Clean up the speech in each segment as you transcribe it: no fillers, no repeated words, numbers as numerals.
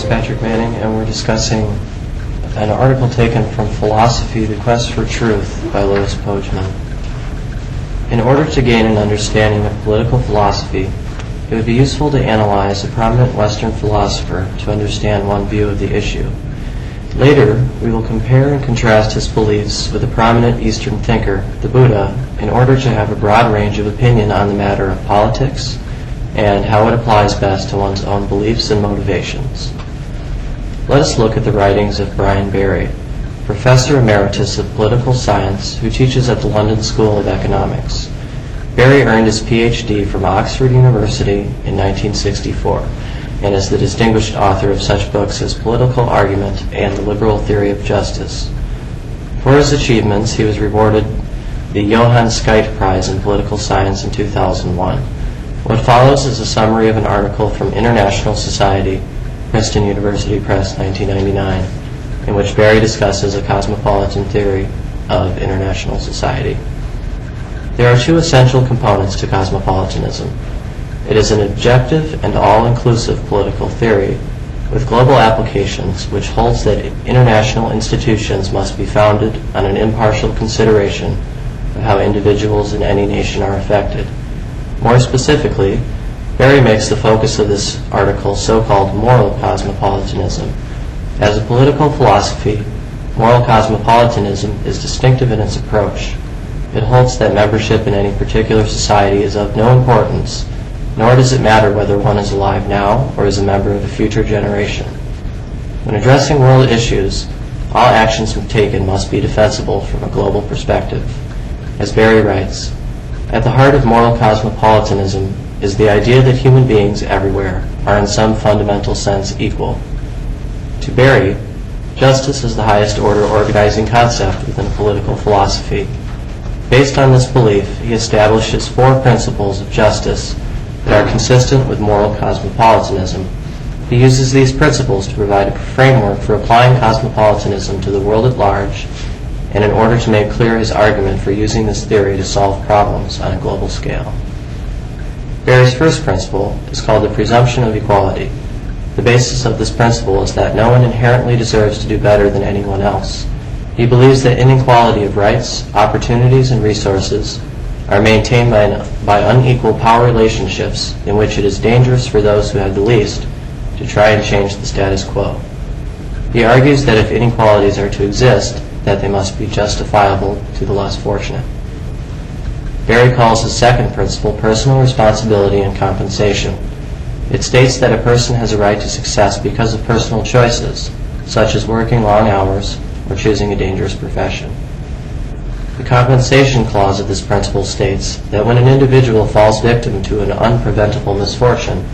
Patrick Manning, and we're discussing an article taken from Philosophy, The Quest for Truth by Louis Pojman. In order to gain an understanding of political philosophy, it would be useful to analyze a prominent Western philosopher to understand one view of the issue. Later, we will compare and contrast his beliefs with a prominent Eastern thinker, the Buddha, in order to have a broad range of opinion on the matter of politics and how it applies best to one's own beliefs and motivations. Let us look at the writings of Brian Barry, Professor Emeritus of Political Science who teaches at the London School of Economics. Barry earned his PhD from Oxford University in 1964 and is the distinguished author of such books as Political Argument and The Liberal Theory of Justice. For his achievements, he was rewarded the Johann Skytte Prize in Political Science in 2001. What follows is a summary of an article from International Society, Princeton University Press, 1999, in which Barry discusses a cosmopolitan theory of international society. There are two essential components to cosmopolitanism. It is an objective and all-inclusive political theory with global applications which holds that international institutions must be founded on an impartial consideration of how individuals in any nation are affected. More specifically, Barry makes the focus of this article so-called moral cosmopolitanism. As a political philosophy, moral cosmopolitanism is distinctive in its approach. It holds that membership in any particular society is of no importance, nor does it matter whether one is alive now or is a member of a future generation. When addressing world issues, all actions taken must be defensible from a global perspective. As Barry writes, at the heart of moral cosmopolitanism is the idea that human beings everywhere are in some fundamental sense equal. To Barry, justice is the highest order organizing concept within political philosophy. Based on this belief, he establishes 4 principles of justice that are consistent with moral cosmopolitanism. He uses these principles to provide a framework for applying cosmopolitanism to the world at large and in order to make clear his argument for using this theory to solve problems on a global scale. Barry's first principle is called the presumption of equality. The basis of this principle is that no one inherently deserves to do better than anyone else. He believes that inequality of rights, opportunities, and resources are maintained by unequal power relationships in which it is dangerous for those who have the least to try and change the status quo. He argues that if inequalities are to exist, that they must be justifiable to the less fortunate. Barry calls his second principle personal responsibility and compensation. It states that a person has a right to success because of personal choices, such as working long hours or choosing a dangerous profession. The compensation clause of this principle states that when an individual falls victim to an unpreventable misfortune,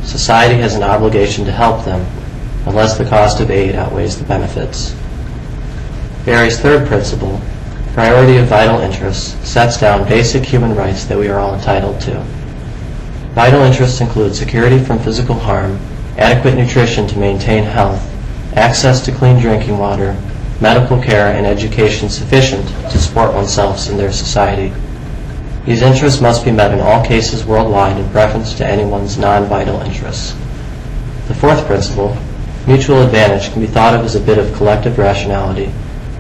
society has an obligation to help them unless the cost of aid outweighs the benefits. Barry's third principle, priority of vital interests, sets down basic human rights that we are all entitled to. Vital interests include security from physical harm, adequate nutrition to maintain health, access to clean drinking water, medical care, and education sufficient to support oneself in their society. These interests must be met in all cases worldwide in preference to anyone's non-vital interests. The fourth principle, mutual advantage, can be thought of as a bit of collective rationality.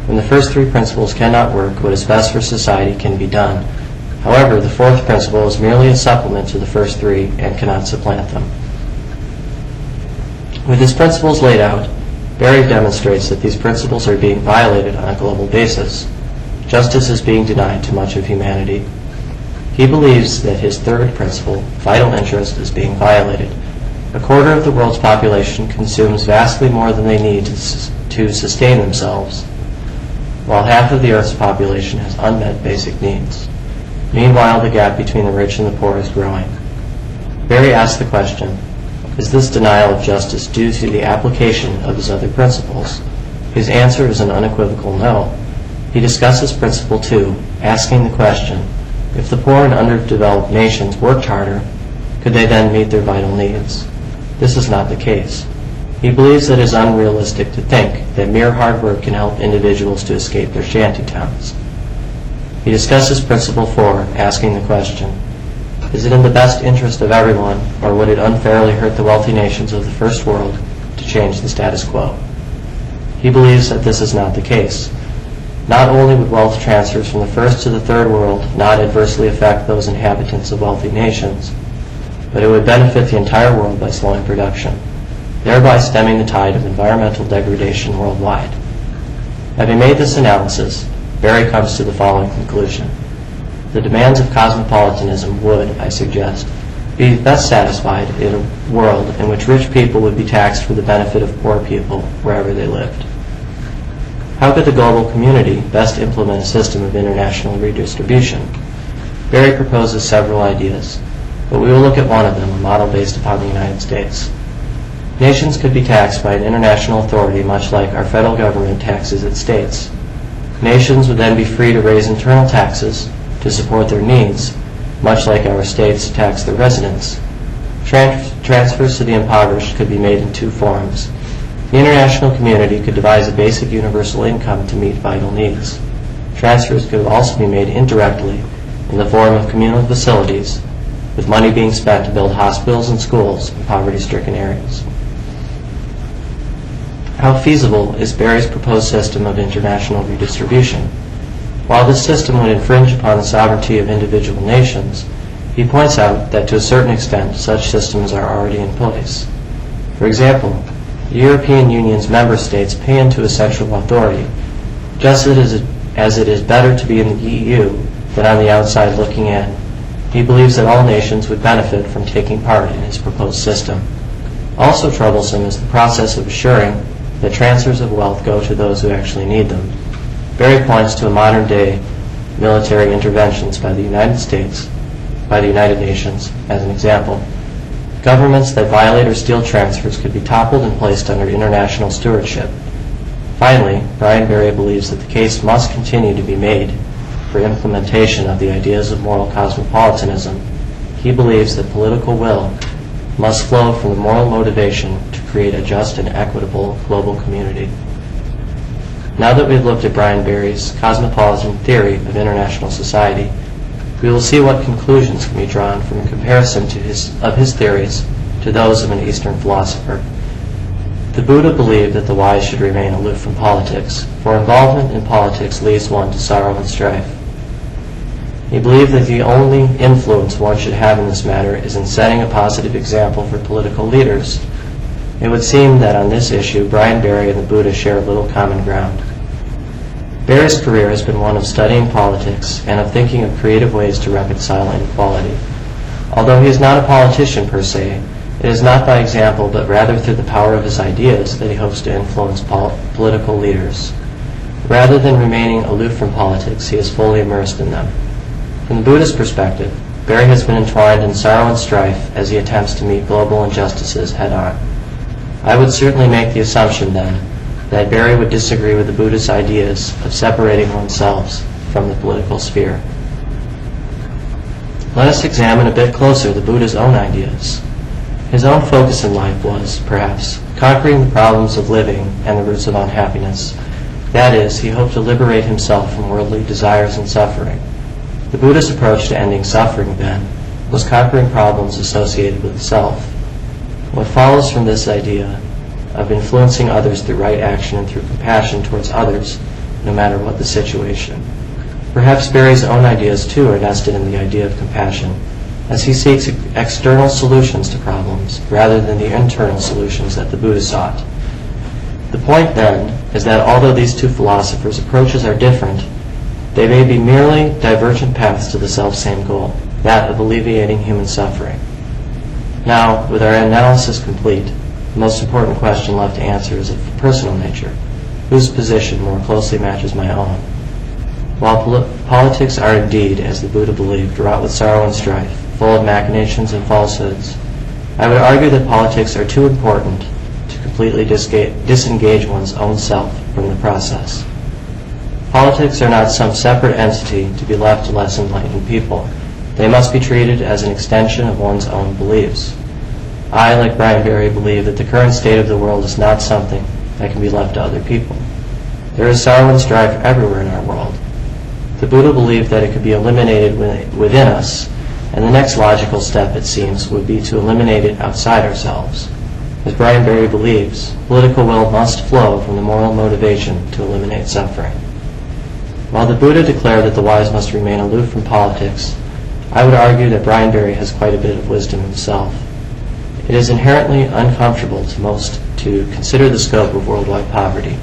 When the first 3 principles cannot work, what is best for society can be done. However, the fourth principle is merely a supplement to the first 3 and cannot supplant them. With his principles laid out, Barry demonstrates that these principles are being violated on a global basis. Justice is being denied to much of humanity. He believes that his third principle, vital interest, is being violated. A quarter of the world's population consumes vastly more than they need to sustain themselves, while half of the Earth's population has unmet basic needs. Meanwhile, the gap between the rich and the poor is growing. Barry asks the question, is this denial of justice due to the application of his other principles? His answer is an unequivocal no. He discusses principle 2, asking the question, if the poor and underdeveloped nations worked harder, could they then meet their vital needs? This is not the case. He believes that it is unrealistic to think that mere hard work can help individuals to escape their shanty towns. He discusses principle 4, asking the question, is it in the best interest of everyone, or would it unfairly hurt the wealthy nations of the first world to change the status quo. He believes that this is not the case. Not only would wealth transfers from the first to the third world not adversely affect those inhabitants of wealthy nations, but it would benefit the entire world by slowing production, thereby stemming the tide of environmental degradation worldwide. Having made this analysis, Berry comes to the following conclusion. The demands of cosmopolitanism would, I suggest, be best satisfied in a world in which rich people would be taxed for the benefit of poor people wherever they lived. How could the global community best implement a system of international redistribution? Berry proposes several ideas, but we will look at one of them, a model based upon the United States. Nations could be taxed by an international authority much like our federal government taxes its states. Nations would then be free to raise internal taxes to support their needs, much like our states tax their residents. Transfers to the impoverished could be made in two forms. The international community could devise a basic universal income to meet vital needs. Transfers could also be made indirectly in the form of communal facilities, with money being spent to build hospitals and schools in poverty-stricken areas. How feasible is Berry's proposed system of international redistribution? While this system would infringe upon the sovereignty of individual nations, he points out that to a certain extent such systems are already in place. For example, the European Union's member states pay into a central authority, just as it is better to be in the EU than on the outside looking in. He believes that all nations would benefit from taking part in his proposed system. Also troublesome is the process of assuring that transfers of wealth go to those who actually need them. Berry points to modern-day military interventions by the United Nations as an example. Governments that violate or steal transfers could be toppled and placed under international stewardship. Finally, Brian Berry believes that the case must continue to be made for implementation of the ideas of moral cosmopolitanism. He believes that political will must flow from the moral motivation to create a just and equitable global community. Now that we've looked at Brian Berry's cosmopolitan theory of international society, we will see what conclusions can be drawn from a comparison of his theories to those of an Eastern philosopher. The Buddha believed that the wise should remain aloof from politics, for involvement in politics leads one to sorrow and strife. He believed that the only influence one should have in this matter is in setting a positive example for political leaders. It would seem that on this issue, Brian Berry and the Buddha share little common ground. Berry's career has been one of studying politics and of thinking of creative ways to reconcile inequality. Although he is not a politician per se, it is not by example but rather through the power of his ideas that he hopes to influence political leaders. Rather than remaining aloof from politics, he is fully immersed in them. From the Buddhist perspective, Berry has been entwined in sorrow and strife as he attempts to meet global injustices head-on. I would certainly make the assumption, then, that Berry would disagree with the Buddhist ideas of separating oneself from the political sphere. Let us examine a bit closer the Buddha's own ideas. His own focus in life was, perhaps, conquering the problems of living and the roots of unhappiness. That is, he hoped to liberate himself from worldly desires and suffering. The Buddhist approach to ending suffering, then, was conquering problems associated with the self. What follows from this idea of influencing others through right action and through compassion towards others, no matter what the situation. Perhaps Berry's own ideas, too, are nested in the idea of compassion, as he seeks external solutions to problems rather than the internal solutions that the Buddha sought. The point, then, is that although these two philosophers' approaches are different, they may be merely divergent paths to the self-same goal, that of alleviating human suffering. Now, with our analysis complete, the most important question left to answer is of personal nature, whose position more closely matches my own. While politics are indeed, as the Buddha believed, wrought with sorrow and strife, full of machinations and falsehoods, I would argue that politics are too important to completely disengage one's own self from the process. Politics are not some separate entity to be left to less enlightened people. They must be treated as an extension of one's own beliefs. I, like Brian Berry, believe that the current state of the world is not something that can be left to other people. There is sorrow and strife everywhere in our world. The Buddha believed that it could be eliminated within us, and the next logical step, it seems, would be to eliminate it outside ourselves. As Brian Berry believes, political will must flow from the moral motivation to eliminate suffering. While the Buddha declared that the wise must remain aloof from politics, I would argue that Brian Berry has quite a bit of wisdom himself. It is inherently uncomfortable to most to consider the scope of worldwide poverty.